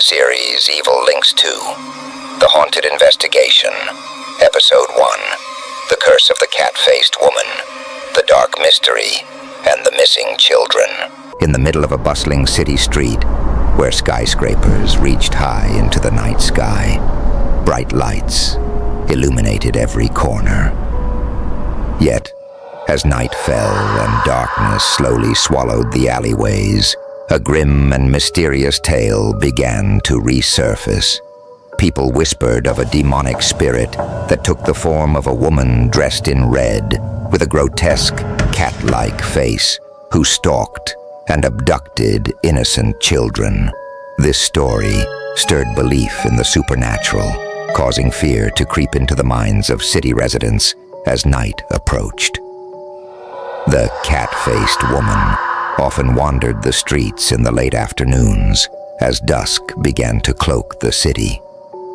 series Evil Lynx 2, The Haunted Investigation, Episode 1, The Curse of the Cat-Faced Woman, The Dark Mystery, and the Missing Children. In the middle of a bustling city street, where skyscrapers reached high into the night sky, bright lights illuminated every corner. Yet, as night fell and darkness slowly swallowed the alleyways, a grim and mysterious tale began to resurface. People whispered of a demonic spirit that took the form of a woman dressed in red, with a grotesque, cat-like face, who stalked and abducted innocent children. This story stirred belief in the supernatural, causing fear to creep into the minds of city residents as night approached. The cat-faced woman often wandered the streets in the late afternoons as dusk began to cloak the city.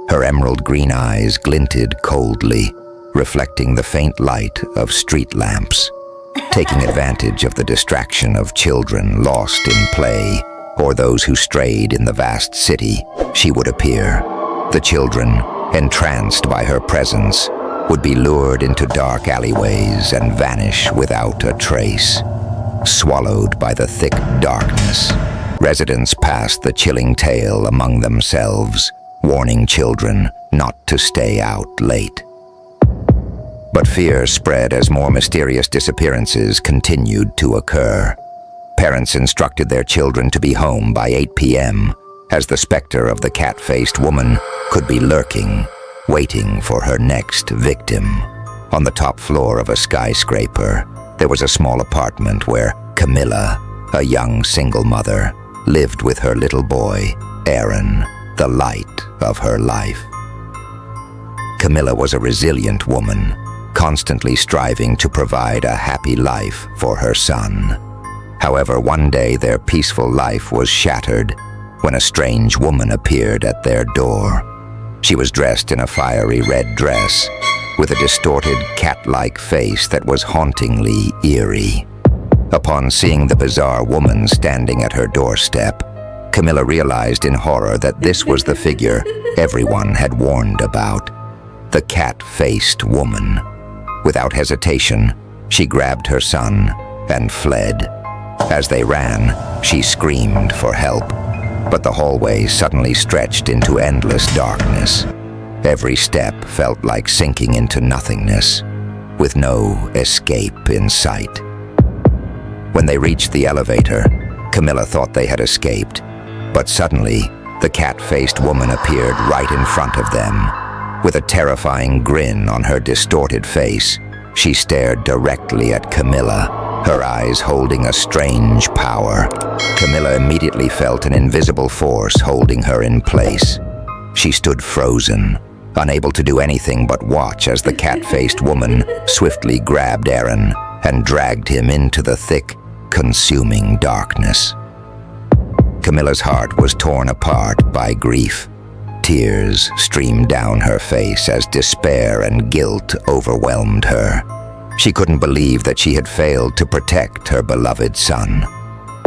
Her emerald green eyes glinted coldly, reflecting the faint light of street lamps. Taking advantage of the distraction of children lost in play or those who strayed in the vast city, she would appear. The children, entranced by her presence, would be lured into dark alleyways and vanish without a trace. Swallowed by the thick darkness, residents passed the chilling tale among themselves, warning children not to stay out late. But fear spread as more mysterious disappearances continued to occur. Parents instructed their children to be home by 8 p.m., as the specter of the cat-faced woman could be lurking, waiting for her next victim. On the top floor of a skyscraper, there was a small apartment where Camilla, a young single mother, lived with her little boy, Aaron, the light of her life. Camilla was a resilient woman, constantly striving to provide a happy life for her son. However, one day their peaceful life was shattered when a strange woman appeared at their door. She was dressed in a fiery red dress, with a distorted cat-like face that was hauntingly eerie. Upon seeing the bizarre woman standing at her doorstep, Camilla realized in horror that this was the figure everyone had warned about, the cat-faced woman. Without hesitation, she grabbed her son and fled. As they ran, she screamed for help, but the hallway suddenly stretched into endless darkness. Every step felt like sinking into nothingness, with no escape in sight. When they reached the elevator, Camilla thought they had escaped, but suddenly, the cat-faced woman appeared right in front of them. With a terrifying grin on her distorted face, she stared directly at Camilla, her eyes holding a strange power. Camilla immediately felt an invisible force holding her in place. She stood frozen, unable to do anything but watch as the cat-faced woman swiftly grabbed Aaron and dragged him into the thick, consuming darkness. Camilla's heart was torn apart by grief. Tears streamed down her face as despair and guilt overwhelmed her. She couldn't believe that she had failed to protect her beloved son.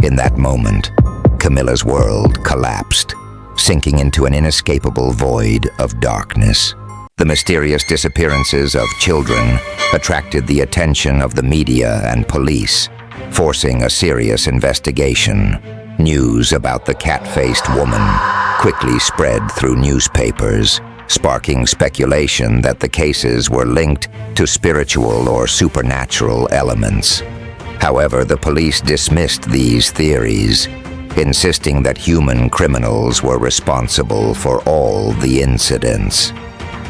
In that moment, Camilla's world collapsed, sinking into an inescapable void of darkness. The mysterious disappearances of children attracted the attention of the media and police, forcing a serious investigation. News about the cat-faced woman quickly spread through newspapers, sparking speculation that the cases were linked to spiritual or supernatural elements. However, the police dismissed these theories, insisting that human criminals were responsible for all the incidents.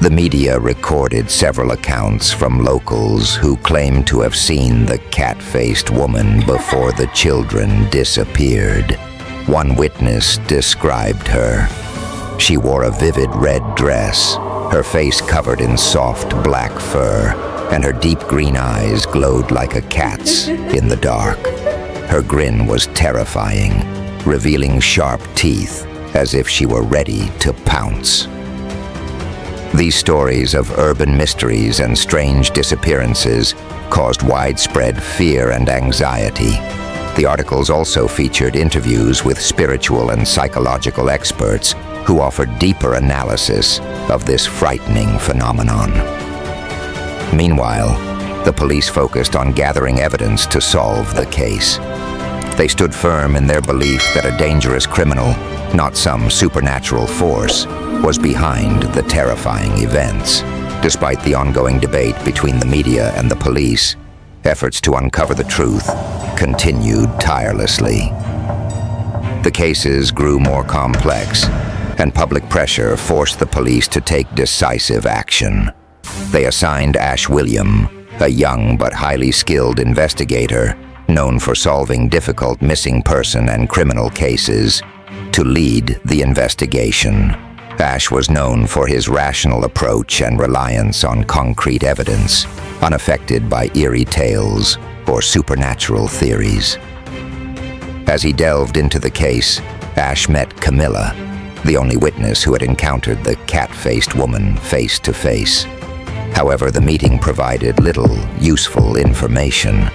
The media recorded several accounts from locals who claimed to have seen the cat-faced woman before the children disappeared. One witness described her. She wore a vivid red dress, her face covered in soft black fur, and her deep green eyes glowed like a cat's in the dark. Her grin was terrifying, revealing sharp teeth as if she were ready to pounce. These stories of urban mysteries and strange disappearances caused widespread fear and anxiety. The articles also featured interviews with spiritual and psychological experts who offered deeper analysis of this frightening phenomenon. Meanwhile, the police focused on gathering evidence to solve the case. They stood firm in their belief that a dangerous criminal, not some supernatural force, was behind the terrifying events. Despite the ongoing debate between the media and the police, efforts to uncover the truth continued tirelessly. The cases grew more complex, and public pressure forced the police to take decisive action. They assigned Ash William, a young but highly skilled investigator known for solving difficult missing person and criminal cases, to lead the investigation. Ash was known for his rational approach and reliance on concrete evidence, unaffected by eerie tales or supernatural theories. As he delved into the case, Ash met Camilla, the only witness who had encountered the cat-faced woman face to face. However, the meeting provided little useful information.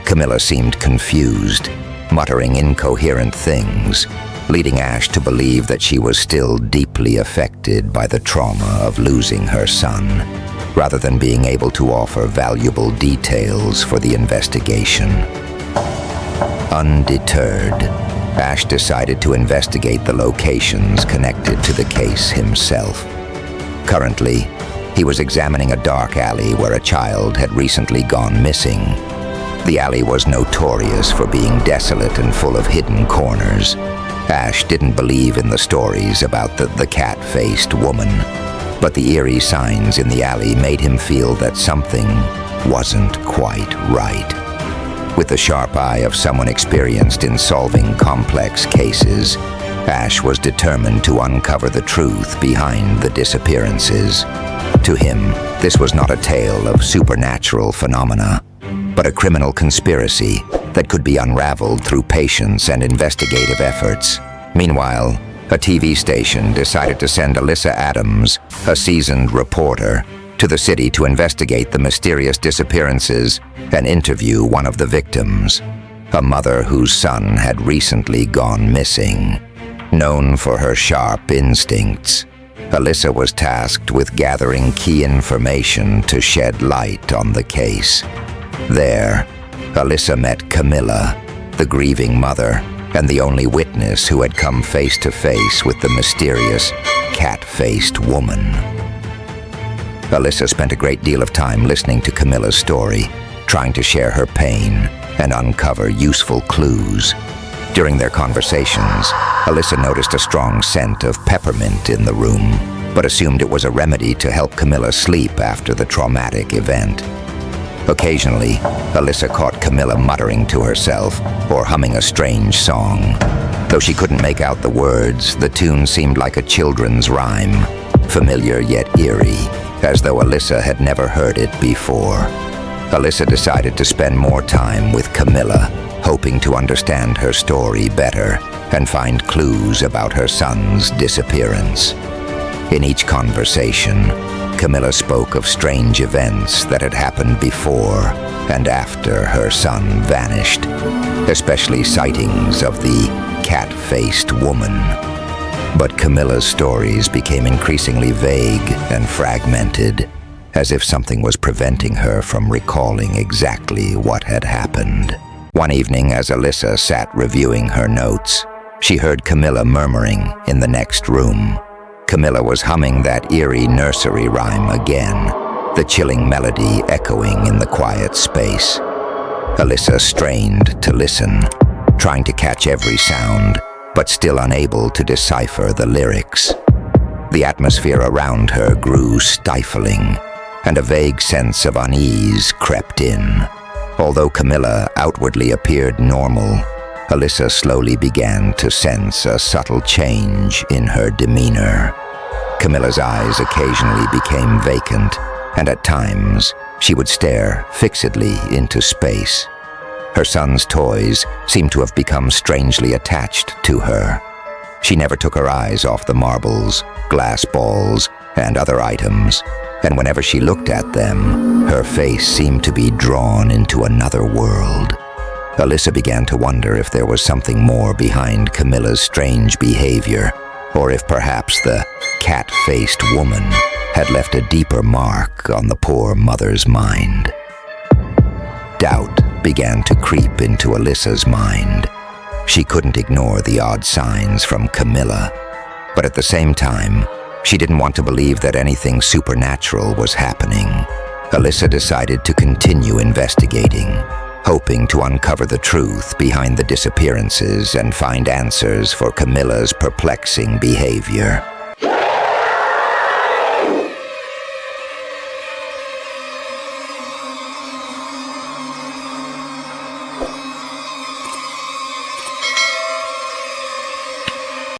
Camilla seemed confused, muttering incoherent things, leading Ash to believe that she was still deeply affected by the trauma of losing her son, rather than being able to offer valuable details for the investigation. Undeterred, Ash decided to investigate the locations connected to the case himself. Currently, he was examining a dark alley where a child had recently gone missing. The alley was notorious for being desolate and full of hidden corners. Ash didn't believe in the stories about the cat-faced woman, but the eerie signs in the alley made him feel that something wasn't quite right. With the sharp eye of someone experienced in solving complex cases, Ash was determined to uncover the truth behind the disappearances. To him, this was not a tale of supernatural phenomena, but a criminal conspiracy that could be unraveled through patience and investigative efforts. Meanwhile, a TV station decided to send Alyssa Adams, a seasoned reporter, to the city to investigate the mysterious disappearances and interview one of the victims, a mother whose son had recently gone missing. Known for her sharp instincts, Alyssa was tasked with gathering key information to shed light on the case. There, Alyssa met Camilla, the grieving mother, and the only witness who had come face to face with the mysterious, cat-faced woman. Alyssa spent a great deal of time listening to Camilla's story, trying to share her pain and uncover useful clues. During their conversations, Alyssa noticed a strong scent of peppermint in the room, but assumed it was a remedy to help Camilla sleep after the traumatic event. Occasionally, Alyssa caught Camilla muttering to herself or humming a strange song. Though she couldn't make out the words, the tune seemed like a children's rhyme, familiar yet eerie, as though Alyssa had never heard it before. Alyssa decided to spend more time with Camilla, hoping to understand her story better and find clues about her son's disappearance. In each conversation, Camilla spoke of strange events that had happened before and after her son vanished, especially sightings of the cat-faced woman. But Camilla's stories became increasingly vague and fragmented, as if something was preventing her from recalling exactly what had happened. One evening, as Alyssa sat reviewing her notes, she heard Camilla murmuring in the next room. Camilla was humming that eerie nursery rhyme again, the chilling melody echoing in the quiet space. Alyssa strained to listen, trying to catch every sound, but still unable to decipher the lyrics. The atmosphere around her grew stifling, and a vague sense of unease crept in. Although Camilla outwardly appeared normal, Alyssa slowly began to sense a subtle change in her demeanor. Camilla's eyes occasionally became vacant, and at times she would stare fixedly into space. Her son's toys seemed to have become strangely attached to her. She never took her eyes off the marbles, glass balls, and other items, and whenever she looked at them, her face seemed to be drawn into another world. Alyssa began to wonder if there was something more behind Camilla's strange behavior, or if perhaps the cat-faced woman had left a deeper mark on the poor mother's mind. Doubt began to creep into Alyssa's mind. She couldn't ignore the odd signs from Camilla, but at the same time, she didn't want to believe that anything supernatural was happening. Alyssa decided to continue investigating, hoping to uncover the truth behind the disappearances and find answers for Camilla's perplexing behavior.